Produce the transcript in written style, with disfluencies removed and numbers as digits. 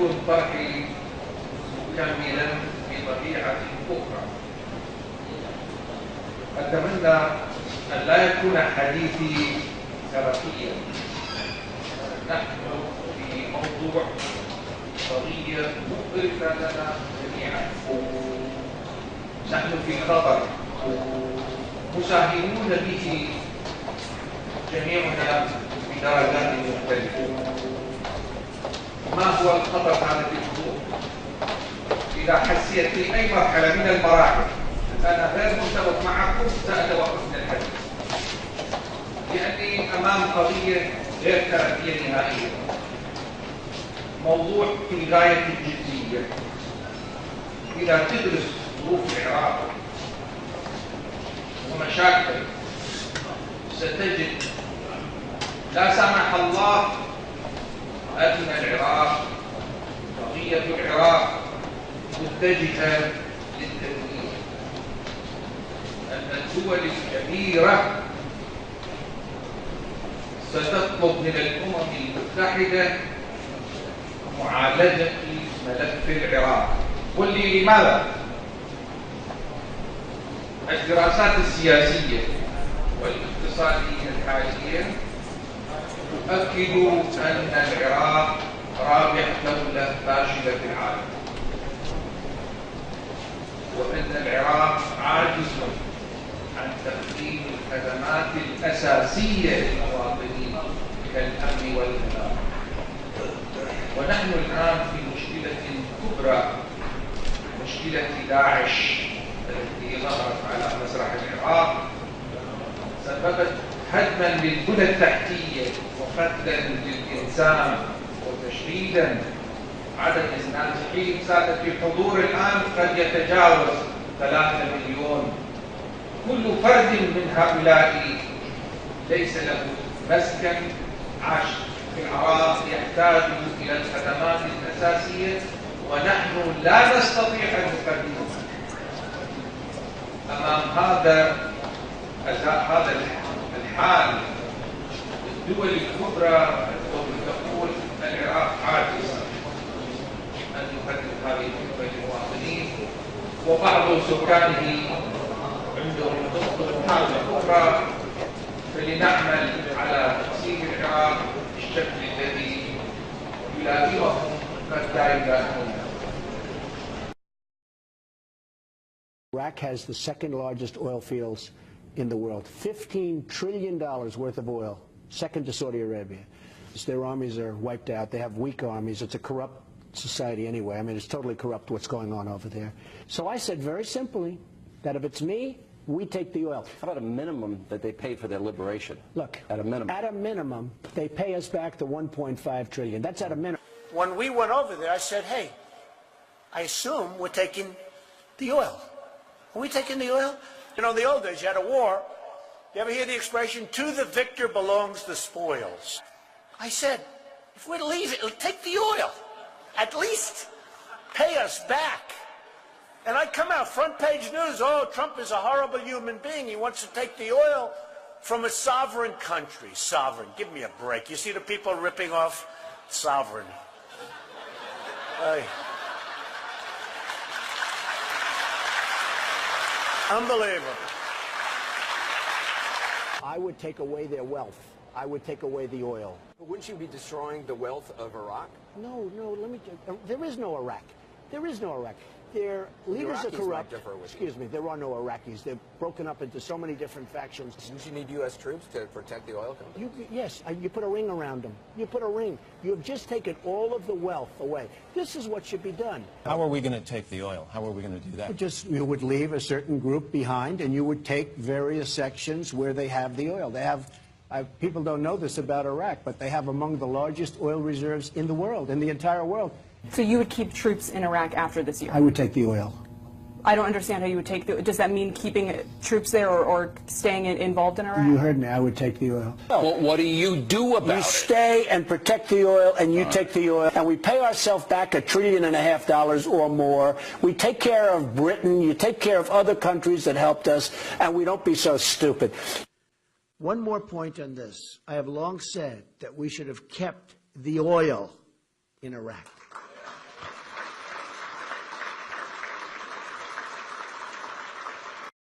يكون طرحي كاملا بطبيعة أخرى. أتمنى أن لا يكون حديثي ترفيهيا. نحن في موضوع قضية مؤرقة لنا جميعا. نحن في خطر مساهمون به جميعنا بدرجات مختلفة. ما هو الخطر هذا الموضوع؟ إذا حسيت في أي مرحلة من المراحل أنا غير متفق معكم سأتوقف من الحديث، لأني أمام قضية غير ترفيهية نهائيا. موضوع في غاية الجدية. إذا تدرس ظروف العراق ومشاكل ستجد لا سمح الله أن العراق، قضية العراق متجهة للتدمير، أن الدول الكبيرة ستطلب من الأمم المتحدة معالجة ملف العراق. قل لي لماذا؟ الدراسات السياسية والاقتصادية الحالية تؤكد أن العراق رابع دولة فاشلة في العالم، وأن العراق عاجز عن تقديم الخدمات الأساسية للمواطنين كالأمن والأمان. ونحن الآن في مشكلة كبرى، مشكلة داعش التي ظهرت على مسرح العراق، سببت هدما للبنى التحتية وقتلا للإنسان وتشريدا. عدد النازحين سادة في حضور الآن قد يتجاوز 3 مليون. كل فرد من هؤلاء ليس له مسكن. عاش في العراق يحتاج إلى الخدمات الأساسية ونحن لا نستطيع أن نقدمها. أمام هذا الحال الدول الكبرى تقول العراق عاجز أن يقدم هذه الخدمة للمواطنين، وبعض سكانه عندهم خطط أخرى، فلنعمل على تقسيم العراق بالشكل الذي يلائمهم قد لا يلائمهم. Iraq has the second largest oil fields in the world, $15 trillion worth of oil, second to Saudi Arabia. Their armies are wiped out. They have weak armies. It's a corrupt society anyway. I mean, it's totally corrupt what's going on over there. So I said very simply that if it's me, we take the oil. How about a minimum that they pay for their liberation? Look, at a minimum, they pay us back the $1.5 trillion. That's at a minimum. When we went over there, I said, hey, I assume we're taking the oil. Are we taking the oil? You know, in the old days, you had a war. You ever hear the expression, to the victor belongs the spoils? I said, if we're to leave it, take the oil. At least pay us back. And I come out, front page news, oh, Trump is a horrible human being. He wants to take the oil from a sovereign country. Sovereign, give me a break. You see the people ripping off sovereign. Unbelievable. I would take away their wealth. I would take away the oil. But wouldn't you be destroying the wealth of Iraq? No, let me there is no Iraq. There is no Iraq. Their leaders are corrupt. Excuse me, there are no Iraqis. They're broken up into so many different factions. Don't you need U.S. troops to protect the oil company? Yes, you put a ring around them. You put a ring. You have just taken all of the wealth away. This is what should be done. How are we going to take the oil? How are we going to do that? You would leave a certain group behind, and you would take various sections where they have the oil. They have, people don't know this about Iraq, but they have among the largest oil reserves in the world, in the entire world. So you would keep troops in Iraq after this year? I would take the oil. I don't understand how you would take the, does that mean keeping troops there or staying involved in Iraq? You heard me, I would take the oil. Well, what do you do about it? You stay and protect the oil, and you take the oil, and we pay ourselves back $1.5 trillion or more. We take care of Britain, you take care of other countries that helped us, and we don't be so stupid. One more point on this. I have long said that we should have kept the oil in Iraq.